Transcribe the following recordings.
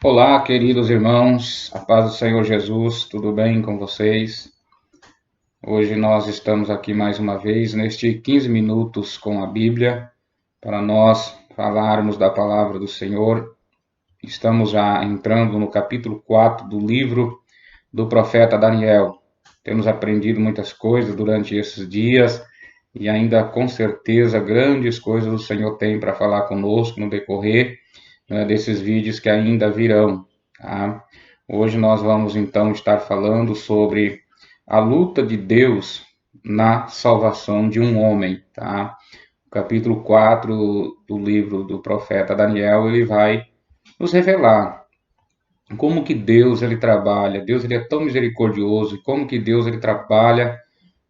Olá, queridos irmãos, a paz do Senhor Jesus, tudo bem com vocês? Hoje nós estamos aqui mais uma vez neste 15 minutos com a Bíblia para nós falarmos da palavra do Senhor. Estamos já entrando no capítulo 4 do livro do profeta Daniel. Temos aprendido muitas coisas durante esses dias e ainda com certeza grandes coisas o Senhor tem para falar conosco no decorrer desses vídeos que ainda virão. Tá? Hoje nós vamos então estar falando sobre a luta de Deus na salvação de um homem. Tá? O capítulo 4 do livro do profeta Daniel, ele vai nos revelar como que Deus ele trabalha. Deus ele é tão misericordioso e como que Deus ele trabalha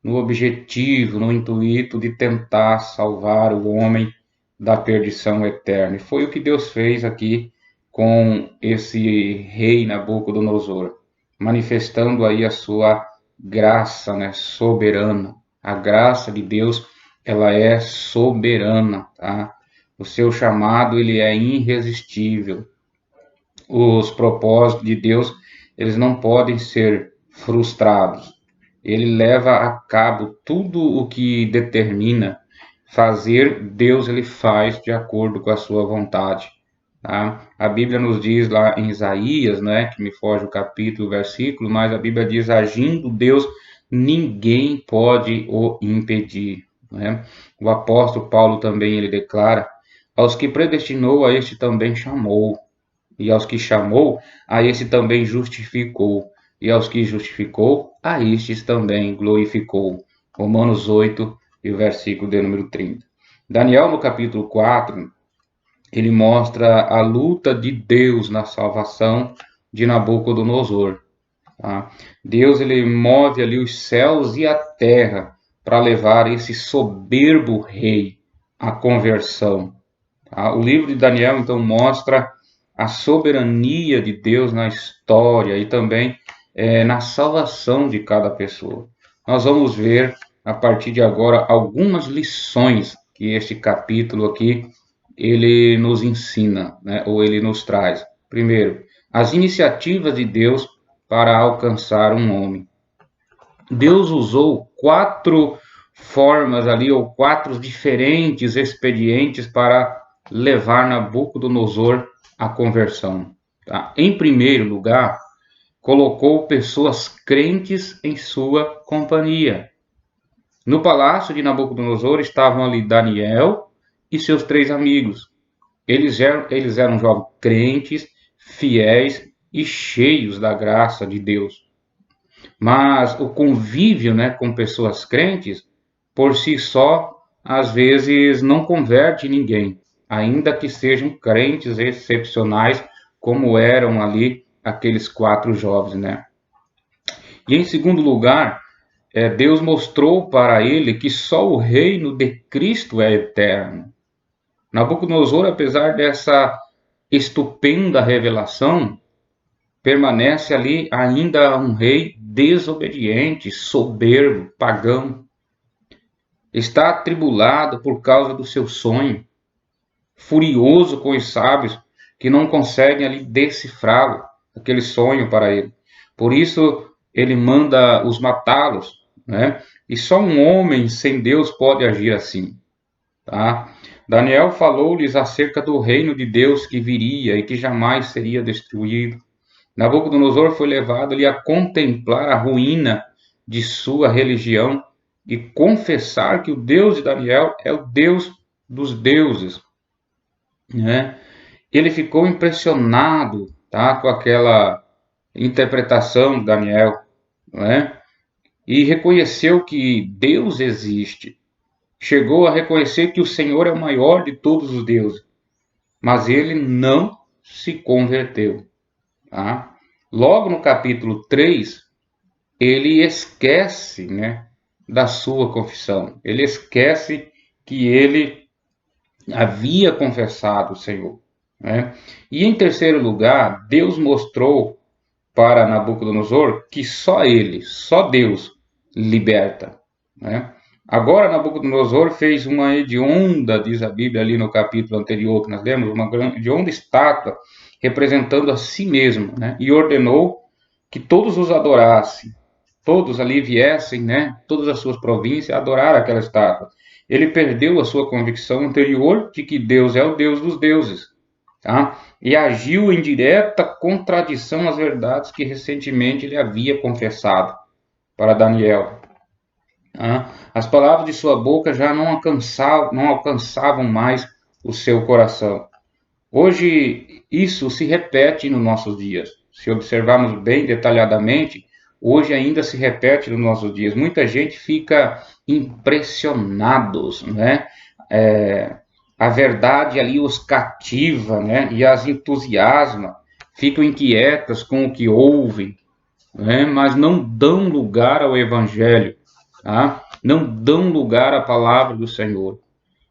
no objetivo, no intuito de tentar salvar o homem da perdição eterna. E foi o que Deus fez aqui com esse rei Nabucodonosor, manifestando aí a sua graça, né, soberana. A graça de Deus, ela é soberana, tá? O seu chamado, ele é irresistível. Os propósitos de Deus, eles não podem ser frustrados. Ele leva a cabo tudo o que determina fazer, Deus ele faz de acordo com a sua vontade. Tá? A Bíblia nos diz lá em Isaías, né, que me foge o capítulo, o versículo, mas a Bíblia diz, agindo Deus, ninguém pode o impedir. Né? O apóstolo Paulo também ele declara, aos que predestinou, a este também chamou, e aos que chamou, a esse também justificou, e aos que justificou, a estes também glorificou. Romanos 8, e o versículo de número 30. Daniel, no capítulo 4, ele mostra a luta de Deus na salvação de Nabucodonosor. Tá? Deus ele move ali os céus e a terra para levar esse soberbo rei à conversão. Tá? O livro de Daniel, então, mostra a soberania de Deus na história e também na salvação de cada pessoa. Nós vamos ver, a partir de agora, algumas lições que este capítulo aqui, ele nos ensina, né, ou ele nos traz. Primeiro, as iniciativas de Deus para alcançar um homem. Deus usou 4 formas ali, ou 4 diferentes expedientes para levar Nabucodonosor à conversão. Tá? Em primeiro lugar, colocou pessoas crentes em sua companhia. No palácio de Nabucodonosor estavam ali Daniel e seus 3 amigos. Eles eram jovens crentes, fiéis e cheios da graça de Deus. Mas o convívio, né, com pessoas crentes, por si só, às vezes não converte ninguém, ainda que sejam crentes excepcionais, como eram ali aqueles 4 jovens, né? E em segundo lugar, Deus mostrou para ele que só o reino de Cristo é eterno. Nabucodonosor, apesar dessa estupenda revelação, permanece ali ainda um rei desobediente, soberbo, pagão. Está atribulado por causa do seu sonho, furioso com os sábios que não conseguem ali decifrá-lo, aquele sonho para ele. Por isso ele manda os matá-los, né? E só um homem sem Deus pode agir assim, tá? Daniel falou-lhes acerca do reino de Deus que viria e que jamais seria destruído. Nabucodonosor foi levado ali a contemplar a ruína de sua religião e confessar que o Deus de Daniel é o Deus dos deuses, né? Ele ficou impressionado, tá, com aquela interpretação de Daniel, né? E reconheceu que Deus existe. Chegou a reconhecer que o Senhor é o maior de todos os deuses, mas ele não se converteu. Tá? Logo no capítulo 3, ele esquece, né, da sua confissão. Ele esquece que ele havia confessado o Senhor. Né? E em terceiro lugar, Deus mostrou para Nabucodonosor que só ele, só Deus, liberta. Né? Agora Nabucodonosor fez uma hedionda, diz a Bíblia ali no capítulo anterior que nós lemos, uma hedionda estátua representando a si mesmo, né? E ordenou que todos os adorassem, todos ali viessem, né? Todas as suas províncias adorar aquela estátua. Ele perdeu a sua convicção anterior de que Deus é o Deus dos deuses, tá? E agiu em direta contradição às verdades que recentemente ele havia confessado para Daniel. Tá? As palavras de sua boca já não alcançavam mais o seu coração. Hoje, isso se repete nos nossos dias. Se observarmos bem detalhadamente, hoje ainda se repete nos nossos dias. Muita gente fica impressionados, né? A verdade ali os cativa, né? E as entusiasma, ficam inquietas com o que ouvem, né? Mas não dão lugar ao Evangelho, tá? Não dão lugar à palavra do Senhor.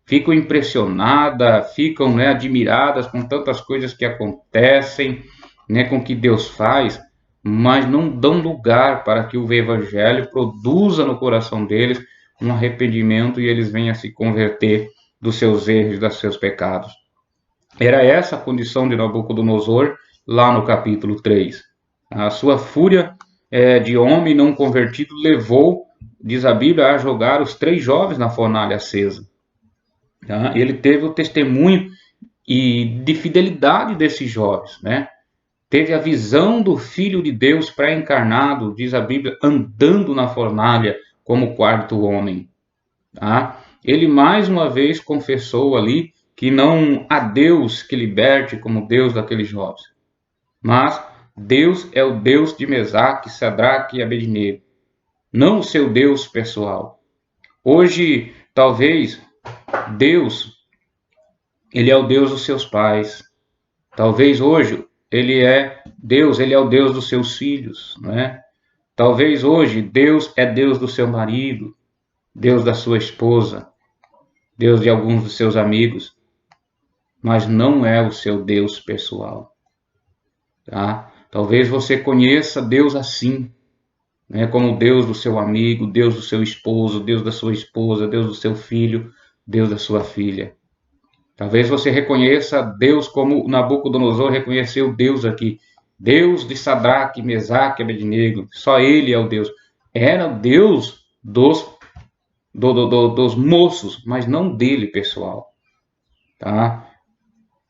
Ficam impressionadas, ficam, né, admiradas com tantas coisas que acontecem, né, com o que Deus faz, mas não dão lugar para que o Evangelho produza no coração deles um arrependimento e eles venham a se converter dos seus erros, dos seus pecados. Era essa a condição de Nabucodonosor lá no capítulo 3. A sua fúria de homem não convertido levou, diz a Bíblia, a jogar os 3 jovens na fornalha acesa. Tá? Ele teve o testemunho de fidelidade desses jovens, né? Teve a visão do Filho de Deus pré-encarnado, diz a Bíblia, andando na fornalha como 4º homem. Tá? Ele mais uma vez confessou ali que não há Deus que liberte como Deus daqueles jovens. Mas Deus é o Deus de Mesaque, Sadraque e Abednego, não o seu Deus pessoal. Hoje, talvez, Deus, ele é o Deus dos seus pais. Talvez hoje ele é o Deus dos seus filhos, não é? Talvez hoje Deus é Deus do seu marido, Deus da sua esposa, Deus de alguns dos seus amigos, mas não é o seu Deus pessoal, tá? Talvez você conheça Deus assim, né? Como Deus do seu amigo, Deus do seu esposo, Deus da sua esposa, Deus do seu filho, Deus da sua filha. Talvez você reconheça Deus como Nabucodonosor reconheceu Deus aqui. Deus de Sadraque, Mesaque e Abednego. Só ele é o Deus. Era Deus dos moços, mas não dele, pessoal. Tá?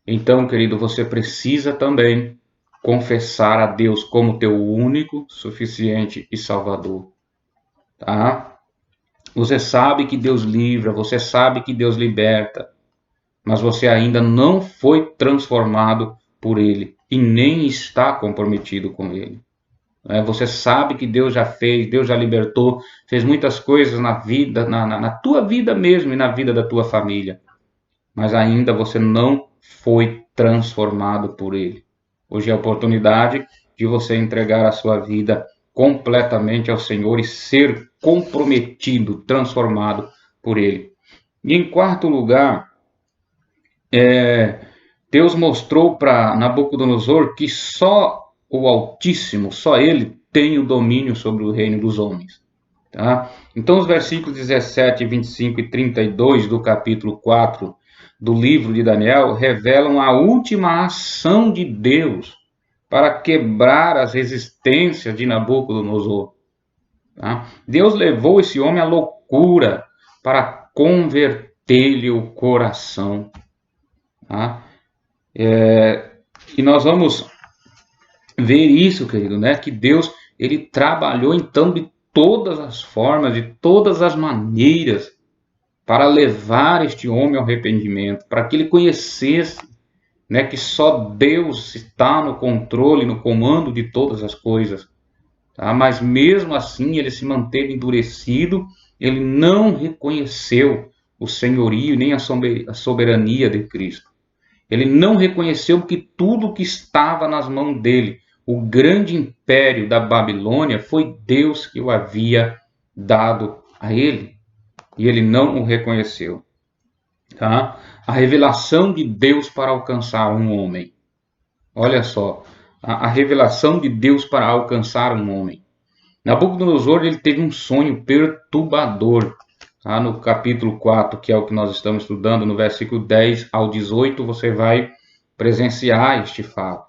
Então, querido, você precisa também confessar a Deus como teu único, suficiente e salvador. Tá? Você sabe que Deus livra, você sabe que Deus liberta, mas você ainda não foi transformado por ele e nem está comprometido com ele. Você sabe que Deus já fez, Deus já libertou, fez muitas coisas na vida, na tua vida mesmo e na vida da tua família, mas ainda você não foi transformado por ele. Hoje é a oportunidade de você entregar a sua vida completamente ao Senhor e ser comprometido, transformado por ele. E em 4º lugar, Deus mostrou para Nabucodonosor que só o Altíssimo, só ele tem o domínio sobre o reino dos homens. Tá? Então os versículos 17, 25 e 32 do capítulo 4 do livro de Daniel revelam a última ação de Deus para quebrar as resistências de Nabucodonosor. Tá? Deus levou esse homem à loucura para converter-lhe o coração. Tá? E nós vamos ver isso, querido, né? Que Deus, ele trabalhou então de todas as formas, de todas as maneiras para levar este homem ao arrependimento, para que ele conhecesse, né, que só Deus está no controle, no comando de todas as coisas. Tá? Mas mesmo assim ele se manteve endurecido, ele não reconheceu o senhorio nem a soberania de Cristo. Ele não reconheceu que tudo que estava nas mãos dele, o grande império da Babilônia, foi Deus que o havia dado a ele. E ele não o reconheceu. Tá? A revelação de Deus para alcançar um homem. Olha só, a revelação de Deus para alcançar um homem. Nabucodonosor, ele teve um sonho perturbador. Tá? No capítulo 4, que é o que nós estamos estudando, no versículo 10 ao 18, você vai presenciar este fato.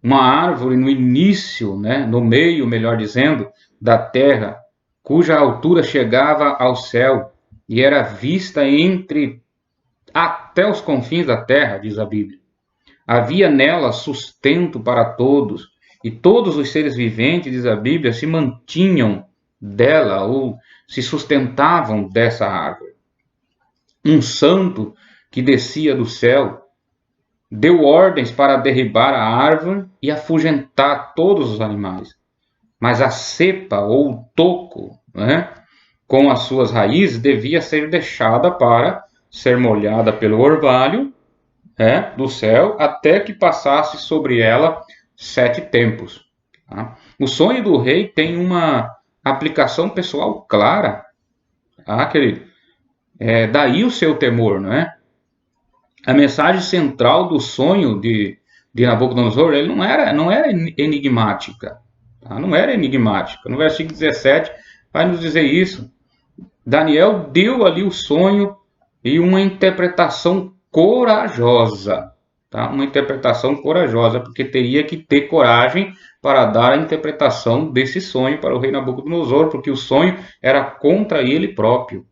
Uma árvore no início, né, no meio, melhor dizendo, da terra, cuja altura chegava ao céu e era vista até os confins da terra, diz a Bíblia. Havia nela sustento para todos, e todos os seres viventes, diz a Bíblia, se mantinham dela ou se sustentavam dessa árvore. Um santo que descia do céu deu ordens para derribar a árvore e afugentar todos os animais. Mas a cepa ou o toco, né, com as suas raízes, devia ser deixada para ser molhada pelo orvalho, do céu, até que passasse sobre ela 7 tempos. Tá? O sonho do rei tem uma aplicação pessoal clara, querido. Daí o seu temor, não é? A mensagem central do sonho de Nabucodonosor, ele não era enigmática. Tá? Não era enigmática. No versículo 17 vai nos dizer isso. Daniel deu ali o sonho e uma interpretação corajosa. Tá? Uma interpretação corajosa, porque teria que ter coragem para dar a interpretação desse sonho para o rei Nabucodonosor, porque o sonho era contra ele próprio.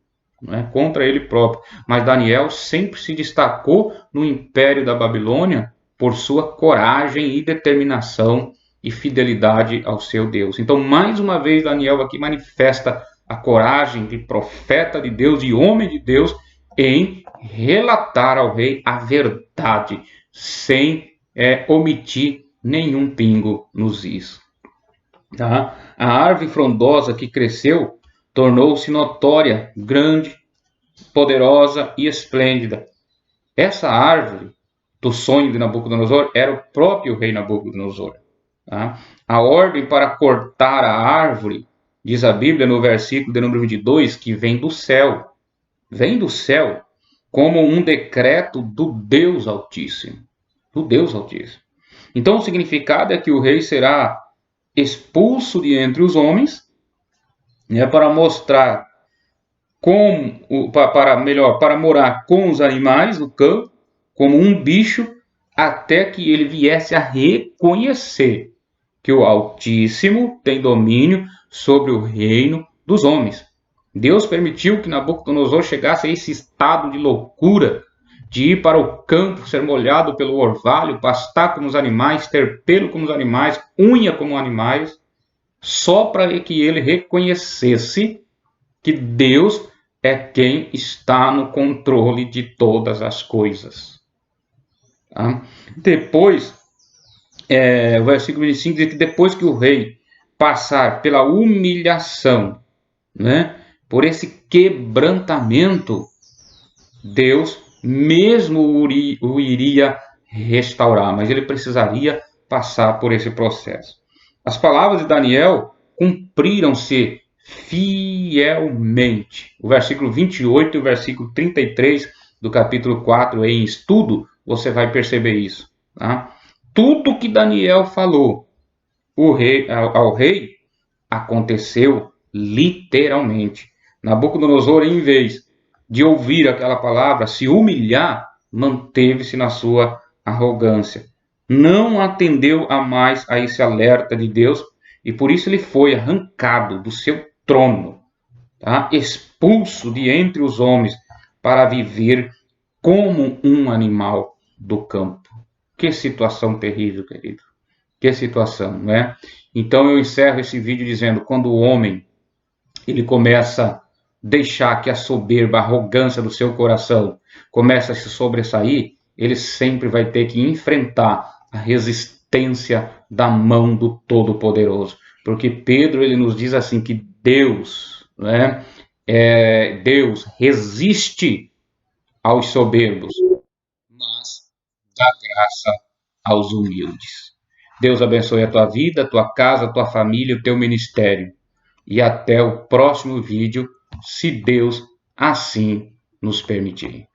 Contra ele próprio. Mas Daniel sempre se destacou no Império da Babilônia por sua coragem e determinação e fidelidade ao seu Deus. Então, mais uma vez, Daniel aqui manifesta a coragem de profeta de Deus e homem de Deus em relatar ao rei a verdade, sem omitir nenhum pingo nos is. Tá? A árvore frondosa que cresceu tornou-se notória, grande, poderosa e esplêndida. Essa árvore do sonho de Nabucodonosor era o próprio rei Nabucodonosor. Tá? A ordem para cortar a árvore, diz a Bíblia no versículo de número 22, que vem do céu. Vem do céu como um decreto do Deus Altíssimo. Do Deus Altíssimo. Então o significado é que o rei será expulso de entre os homens, para mostrar para morar com os animais do campo, como um bicho, até que ele viesse a reconhecer que o Altíssimo tem domínio sobre o reino dos homens. Deus permitiu que Nabucodonosor chegasse a esse estado de loucura, de ir para o campo, ser molhado pelo orvalho, pastar como os animais, ter pelo como os animais, unha como animais, só para que ele reconhecesse que Deus é quem está no controle de todas as coisas. Tá? Depois, o versículo 25 diz que depois que o rei passar pela humilhação, por esse quebrantamento, Deus mesmo o iria restaurar, mas ele precisaria passar por esse processo. As palavras de Daniel cumpriram-se fielmente. O versículo 28 e o versículo 33 do capítulo 4, em estudo, você vai perceber isso. Tá? Tudo que Daniel falou ao rei aconteceu literalmente. Nabucodonosor, em vez de ouvir aquela palavra, se humilhar, manteve-se na sua arrogância. Não atendeu mais a esse alerta de Deus e por isso ele foi arrancado do seu trono, tá? Expulso de entre os homens para viver como um animal do campo. Que situação terrível, querido. Que situação, não é? Então eu encerro esse vídeo dizendo, quando o homem ele começa a deixar que a soberba, a arrogância do seu coração começa a se sobressair, ele sempre vai ter que enfrentar a resistência da mão do Todo-Poderoso. Porque Pedro ele nos diz assim que Deus, Deus resiste aos soberbos, mas dá graça aos humildes. Deus abençoe a tua vida, a tua casa, a tua família, o teu ministério. E até o próximo vídeo, se Deus assim nos permitir.